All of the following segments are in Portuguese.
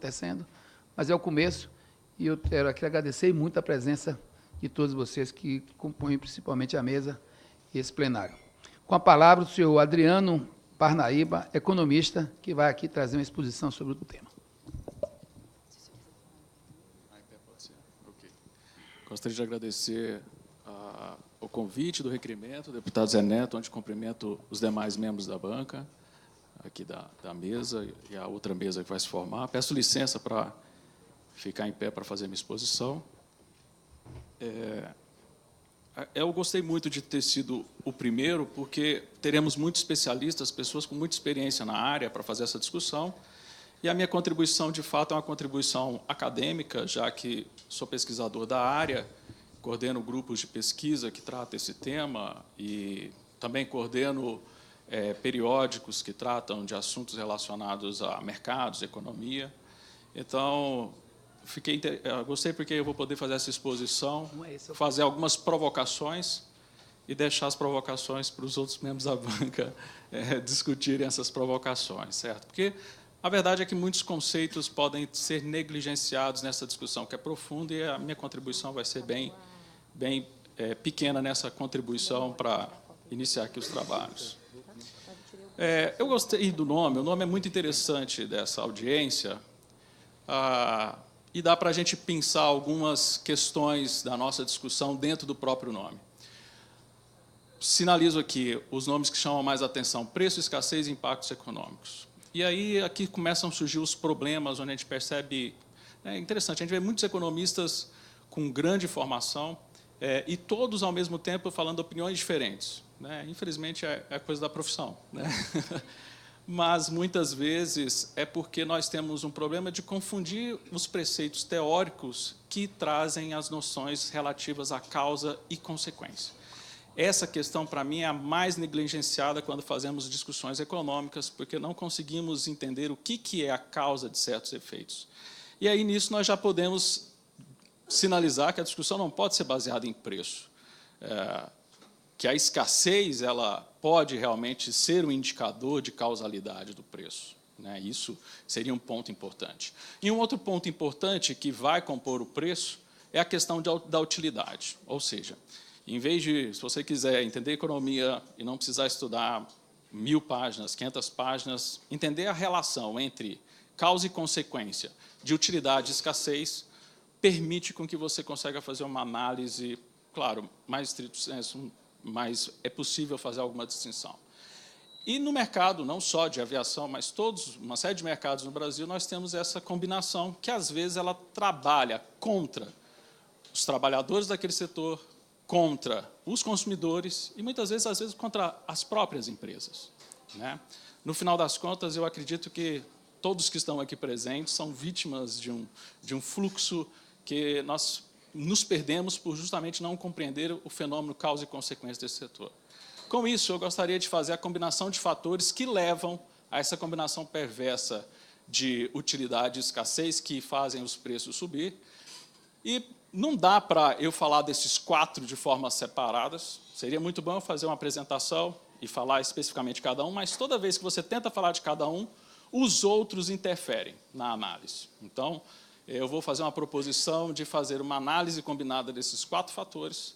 acontecendo, mas é o começo, e eu quero aqui agradecer muito a presença de todos vocês que compõem principalmente a mesa e esse plenário. Com a palavra, o senhor Adriano Parnaíba, economista, que vai aqui trazer uma exposição sobre o tema. Gostaria de agradecer o convite do requerimento, o deputado Zé Neto, onde cumprimento os demais membros da banca, aqui da mesa, e a outra mesa que vai se formar. Peço licença para ficar em pé para fazer minha exposição. Eu gostei muito de ter sido o primeiro, porque teremos muitos especialistas, pessoas com muita experiência na área para fazer essa discussão, e a minha contribuição, de fato, é uma contribuição acadêmica, já que sou pesquisador da área, coordeno grupos de pesquisa que tratam esse tema e também coordeno periódicos que tratam de assuntos relacionados a mercados, economia. Então, gostei porque eu vou poder fazer essa exposição, fazer algumas provocações e deixar as provocações para os outros membros da banca discutirem essas provocações, certo? Porque a verdade é que muitos conceitos podem ser negligenciados nessa discussão, que é profunda, e a minha contribuição vai ser bem pequena nessa contribuição para iniciar aqui os trabalhos. Eu gostei do nome, o nome é muito interessante dessa audiência, e dá para a gente pensar algumas questões da nossa discussão dentro do próprio nome. Sinalizo aqui os nomes que chamam mais atenção: preço, escassez e impactos econômicos. E aí, aqui começam a surgir os problemas, onde a gente percebe... É interessante, a gente vê muitos economistas com grande formação, e todos, ao mesmo tempo, falando opiniões diferentes, né? Infelizmente, é coisa da profissão, né? Mas, muitas vezes, é porque nós temos um problema de confundir os preceitos teóricos que trazem as noções relativas à causa e consequência. Essa questão, para mim, é a mais negligenciada quando fazemos discussões econômicas, porque não conseguimos entender o que é a causa de certos efeitos. E aí, nisso, nós já podemos sinalizar que a discussão não pode ser baseada em preço, que a escassez ela pode realmente ser um indicador de causalidade do preço, né? Isso seria um ponto importante. E um outro ponto importante que vai compor o preço é a questão da utilidade, ou seja, em vez de, se você quiser entender economia e não precisar estudar 1000 páginas, 500 páginas, entender a relação entre causa e consequência de utilidade e escassez permite com que você consiga fazer uma análise, claro, mais estrito senso, mas é possível fazer alguma distinção. E no mercado, não só de aviação, mas uma série de mercados no Brasil, nós temos essa combinação que, às vezes, ela trabalha contra os trabalhadores daquele setor, contra os consumidores e, muitas vezes, às vezes, contra as próprias empresas, né? No final das contas, eu acredito que todos que estão aqui presentes são vítimas de um fluxo que nós nos perdemos por justamente não compreender o fenômeno causa e consequência desse setor. Com isso, eu gostaria de fazer a combinação de fatores que levam a essa combinação perversa de utilidade e escassez que fazem os preços subir. E não dá para eu falar desses 4 de formas separadas. Seria muito bom eu fazer uma apresentação e falar especificamente de cada um, mas toda vez que você tenta falar de cada um, os outros interferem na análise. Então, eu vou fazer uma proposição de fazer uma análise combinada desses 4 fatores,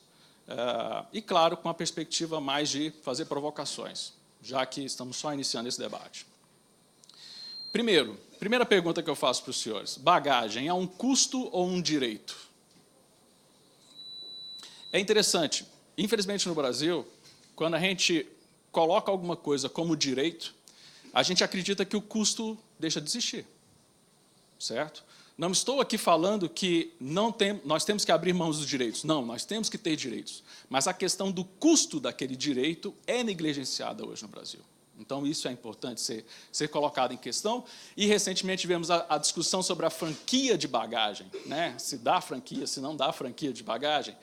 e, claro, com a perspectiva mais de fazer provocações, já que estamos só iniciando esse debate. Primeira pergunta que eu faço para os senhores: bagagem é um custo ou um direito? É interessante, infelizmente no Brasil, quando a gente coloca alguma coisa como direito, a gente acredita que o custo deixa de existir, certo? Não estou aqui falando que nós temos que abrir mãos dos direitos. Não, nós temos que ter direitos. Mas a questão do custo daquele direito é negligenciada hoje no Brasil. Então, isso é importante ser colocado em questão. E, recentemente, tivemos a discussão sobre a franquia de bagagem, né? Se dá franquia, se não dá franquia de bagagem.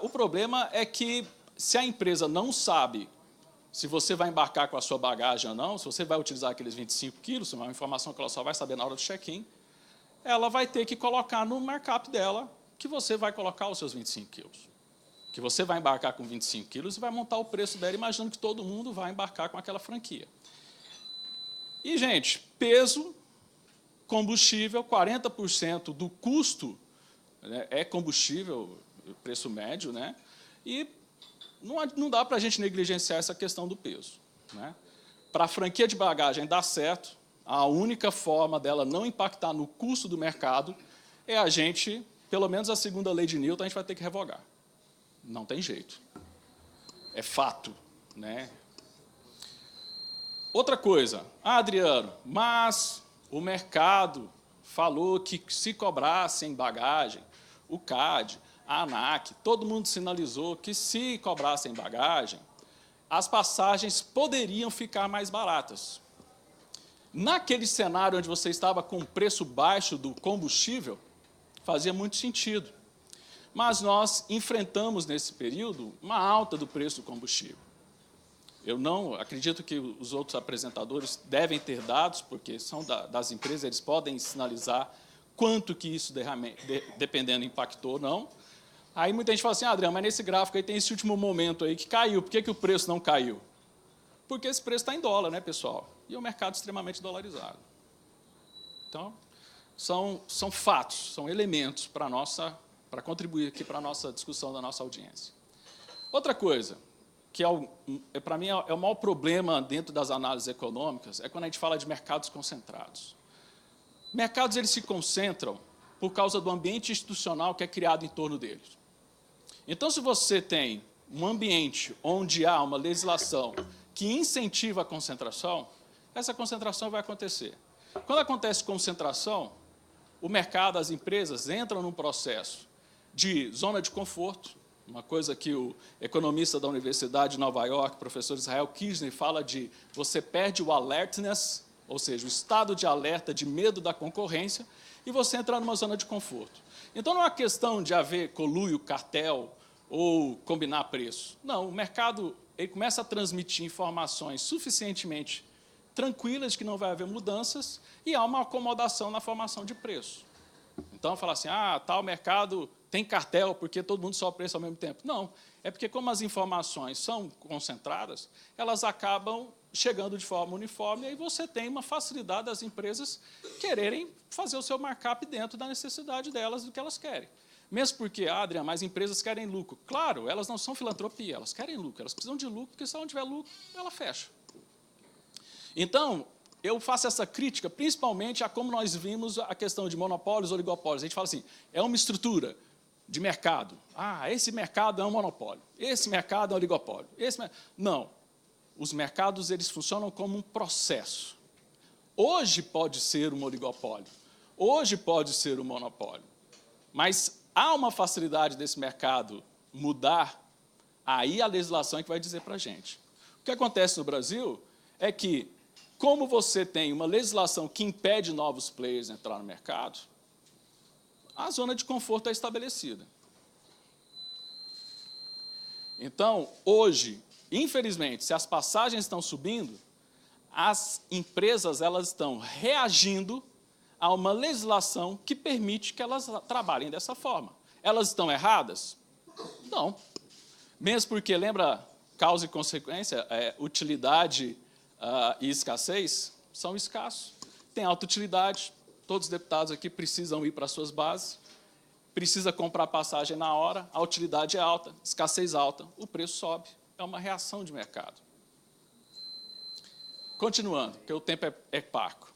O problema é que, se a empresa não sabe se você vai embarcar com a sua bagagem ou não, se você vai utilizar aqueles 25 quilos, uma informação que ela só vai saber na hora do check-in, ela vai ter que colocar no markup dela que você vai colocar os seus 25 quilos. Que você vai embarcar com 25 quilos e vai montar o preço dela, imaginando que todo mundo vai embarcar com aquela franquia. E, gente, peso combustível, 40% do custo, né, é combustível, preço médio, né? E não dá para a gente negligenciar essa questão do peso, né? Para a franquia de bagagem dar certo, a única forma dela não impactar no custo do mercado é a gente, pelo menos a segunda lei de Newton, a gente vai ter que revogar. Não tem jeito. É fato, né? Outra coisa, Adriano, mas o mercado falou que se cobrassem bagagem, o CAD, a ANAC, todo mundo sinalizou que se cobrassem bagagem, as passagens poderiam ficar mais baratas. Naquele cenário onde você estava com o preço baixo do combustível, fazia muito sentido. Mas nós enfrentamos, nesse período, uma alta do preço do combustível. Eu não acredito que os outros apresentadores devem ter dados, porque são das empresas, eles podem sinalizar quanto que isso, dependendo, impactou ou não. Aí muita gente fala assim, Adriano, mas nesse gráfico aí tem esse último momento aí que caiu. Por que o preço não caiu? Porque esse preço está em dólar, né, pessoal? E é um mercado extremamente dolarizado. Então, são fatos, são elementos para contribuir aqui para a nossa discussão da nossa audiência. Outra coisa, que para mim é o maior problema dentro das análises econômicas, é quando a gente fala de mercados concentrados. Mercados eles se concentram por causa do ambiente institucional que é criado em torno deles. Então, se você tem um ambiente onde há uma legislação que incentiva a concentração, essa concentração vai acontecer. Quando acontece concentração, o mercado, as empresas entram num processo de zona de conforto, uma coisa que o economista da Universidade de Nova York, professor Israel Kirzner, fala de você perde o alertness, ou seja, o estado de alerta, de medo da concorrência, e você entra numa zona de conforto. Então, não é uma questão de haver conluio, cartel ou combinar preço. Não, o mercado ele começa a transmitir informações suficientemente tranquilas de que não vai haver mudanças e há uma acomodação na formação de preço. Então, falar assim, tal mercado tem cartel porque todo mundo sobe preço ao mesmo tempo. Não, é porque como as informações são concentradas, elas acabam chegando de forma uniforme e aí você tem uma facilidade das empresas quererem fazer o seu markup dentro da necessidade delas, do que elas querem. Mesmo porque, Adriano, mais empresas querem lucro. Claro, elas não são filantropia, elas querem lucro, elas precisam de lucro, porque se ela não tiver lucro, ela fecha. Então, eu faço essa crítica, principalmente a como nós vimos a questão de monopólios, oligopólios. A gente fala assim, é uma estrutura de mercado. Esse mercado é um monopólio, esse mercado é um oligopólio. Não, os mercados eles funcionam como um processo. Hoje pode ser um oligopólio, hoje pode ser um monopólio, mas há uma facilidade desse mercado mudar, aí a legislação é que vai dizer para a gente. O que acontece no Brasil é que, como você tem uma legislação que impede novos players entrar no mercado, a zona de conforto é estabelecida. Então, hoje, infelizmente, se as passagens estão subindo, as empresas elas estão reagindo a uma legislação que permite que elas trabalhem dessa forma. Elas estão erradas? Não. Mesmo porque, lembra, causa e consequência, utilidade e escassez são escassos. Tem alta utilidade, todos os deputados aqui precisam ir para suas bases, precisa comprar passagem na hora, a utilidade é alta, escassez alta, o preço sobe. É uma reação de mercado. Continuando, porque o tempo é parco.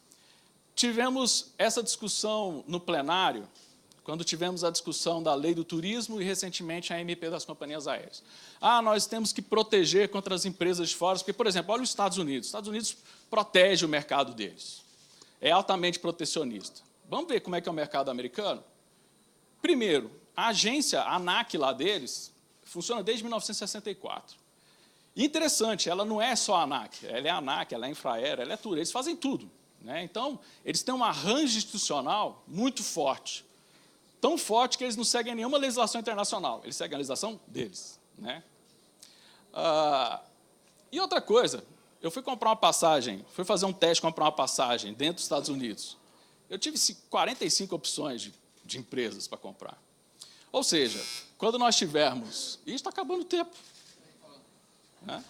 Tivemos essa discussão no plenário, quando tivemos a discussão da lei do turismo e, recentemente, a MP das companhias aéreas. Nós temos que proteger contra as empresas de fora, porque, por exemplo, olha os Estados Unidos. Os Estados Unidos protege o mercado deles. É altamente protecionista. Vamos ver como é que é o mercado americano? Primeiro, a agência, a ANAC lá deles, funciona desde 1964. Interessante, ela não é só a ANAC, ela é a ANAC, ela é a Infraero, ela é tudo, eles fazem tudo. Né? Então, eles têm um arranjo institucional muito forte. Tão forte que eles não seguem nenhuma legislação internacional, eles seguem a legislação deles. Né? E outra coisa, eu fui comprar uma passagem, fui fazer um teste, comprar uma passagem dentro dos Estados Unidos. Eu tive 45 opções de empresas para comprar. Ou seja, quando nós tivermos... E está acabando o tempo. Né?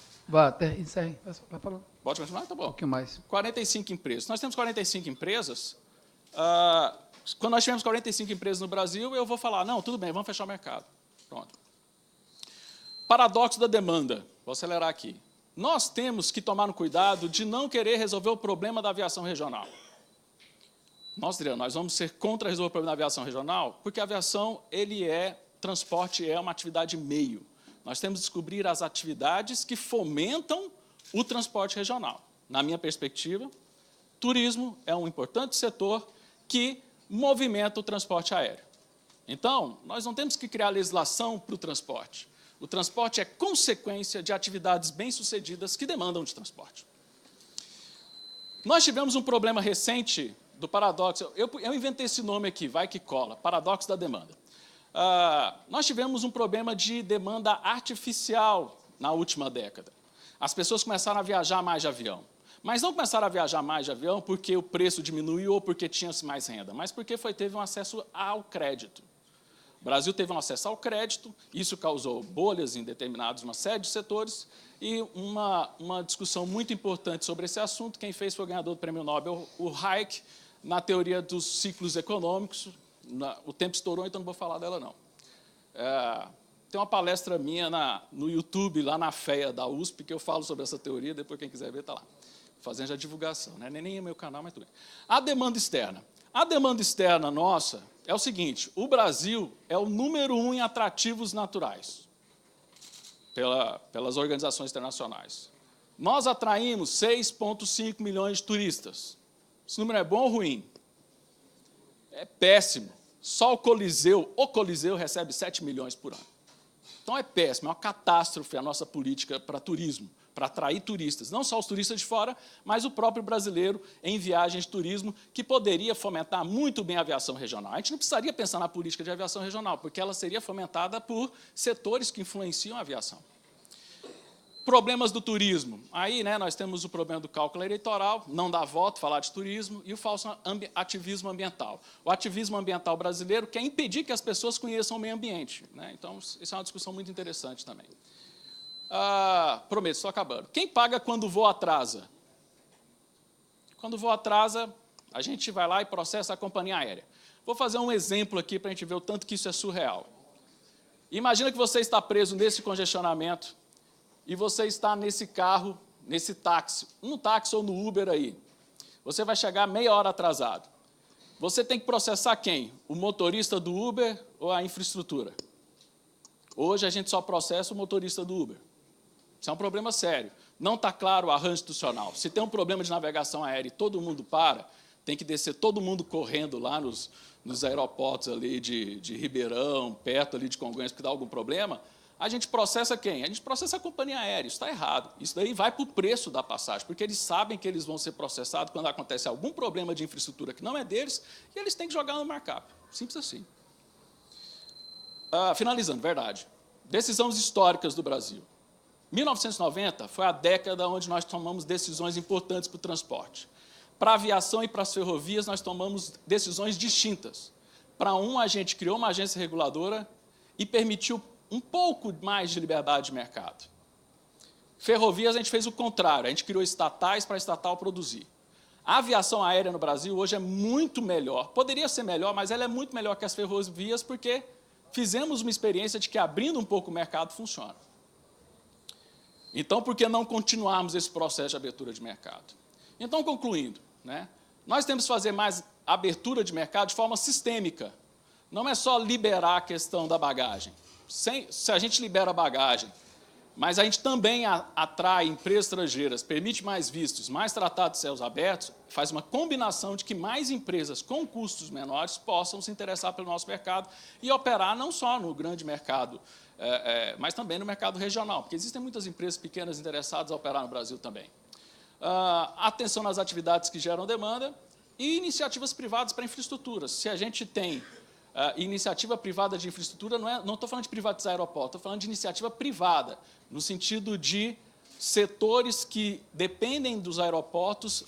Isso aí, vai falando. Pode continuar? Tá bom. Um pouquinho mais. 45 empresas. Nós temos 45 empresas, Quando nós tivemos 45 empresas no Brasil, eu vou falar, não, tudo bem, vamos fechar o mercado. Pronto. Paradoxo da demanda. Vou acelerar aqui. Nós temos que tomar um cuidado de não querer resolver o problema da aviação regional. Nós vamos ser contra resolver o problema da aviação regional, porque a aviação, transporte é uma atividade meio. Nós temos que descobrir as atividades que fomentam o transporte regional. Na minha perspectiva, turismo é um importante setor que movimenta o transporte aéreo. Então, nós não temos que criar legislação para o transporte. O transporte é consequência de atividades bem-sucedidas que demandam de transporte. Nós tivemos um problema recente do paradoxo. Eu inventei esse nome aqui, vai que cola, paradoxo da demanda. Nós tivemos um problema de demanda artificial na última década. As pessoas começaram a viajar mais de avião. Mas não começaram a viajar mais de avião porque o preço diminuiu ou porque tinha-se mais renda, mas porque teve um acesso ao crédito. O Brasil teve um acesso ao crédito, isso causou bolhas em uma série de setores, e uma discussão muito importante sobre esse assunto, quem fez foi o ganhador do Prêmio Nobel, o Hayek, na teoria dos ciclos econômicos. O tempo estourou, então não vou falar dela, não. Tem uma palestra minha no YouTube, lá na FEA da USP, que eu falo sobre essa teoria, depois quem quiser ver está lá. Fazendo já divulgação, né? Nem é meu canal, mas tudo bem. A demanda externa. A demanda externa nossa é o seguinte, o Brasil é o número 1 em atrativos naturais, pelas organizações internacionais. Nós atraímos 6,5 milhões de turistas. Esse número é bom ou ruim? É péssimo. Só o Coliseu recebe 7 milhões por ano. Então é péssimo, é uma catástrofe a nossa política para turismo, para atrair turistas, não só os turistas de fora, mas o próprio brasileiro em viagens de turismo, que poderia fomentar muito bem a aviação regional. A gente não precisaria pensar na política de aviação regional, porque ela seria fomentada por setores que influenciam a aviação. Problemas do turismo. Aí, nós temos o problema do cálculo eleitoral, não dá voto, falar de turismo, e o falso ativismo ambiental. O ativismo ambiental brasileiro quer impedir que as pessoas conheçam o meio ambiente. Então, isso é uma discussão muito interessante também. Prometo, estou acabando. Quem paga quando o voo atrasa? Quando o voo atrasa, a gente vai lá e processa a companhia aérea. Vou fazer um exemplo aqui para a gente ver o tanto que isso é surreal. Imagina que você está preso nesse congestionamento e você está nesse carro, nesse táxi, no táxi ou no Uber aí. Você vai chegar meia hora atrasado. Você tem que processar quem? O motorista do Uber ou a infraestrutura? Hoje a gente só processa o motorista do Uber. Isso é um problema sério. Não está claro o arranjo institucional. Se tem um problema de navegação aérea e todo mundo tem que descer todo mundo correndo lá nos aeroportos ali de Ribeirão, perto ali de Congonhas, porque dá algum problema, a gente processa quem? A gente processa a companhia aérea. Isso está errado. Isso daí vai para o preço da passagem, porque eles sabem que eles vão ser processados quando acontece algum problema de infraestrutura que não é deles, e eles têm que jogar no markup. Simples assim. Finalizando, verdade. Decisões históricas do Brasil. 1990 foi a década onde nós tomamos decisões importantes para o transporte. Para a aviação e para as ferrovias, nós tomamos decisões distintas. Para a gente criou uma agência reguladora e permitiu um pouco mais de liberdade de mercado. Ferrovias, a gente fez o contrário, a gente criou estatais para a estatal produzir. A aviação aérea no Brasil hoje é muito melhor, poderia ser melhor, mas ela é muito melhor que as ferrovias, porque fizemos uma experiência de que abrindo um pouco o mercado funciona. Então, por que não continuarmos esse processo de abertura de mercado? Então, concluindo, nós temos que fazer mais abertura de mercado de forma sistêmica. Não é só liberar a questão da bagagem. Se a gente libera a bagagem, mas a gente também atrai empresas estrangeiras, permite mais vistos, mais tratados de céus abertos, faz uma combinação de que mais empresas com custos menores possam se interessar pelo nosso mercado e operar não só no grande mercado, mas também no mercado regional, porque existem muitas empresas pequenas interessadas a operar no Brasil também. Atenção nas atividades que geram demanda e iniciativas privadas para infraestruturas. Se a gente tem iniciativa privada de infraestrutura, não estou falando de privatizar aeroporto, estou falando de iniciativa privada, no sentido de setores que dependem dos aeroportos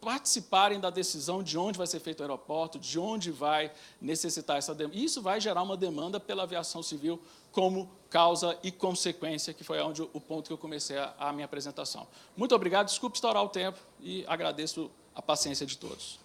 participarem da decisão de onde vai ser feito o aeroporto, de onde vai necessitar essa demanda. Isso vai gerar uma demanda pela aviação civil como causa e consequência, que foi o ponto que eu comecei a minha apresentação. Muito obrigado, desculpe estourar o tempo e agradeço a paciência de todos.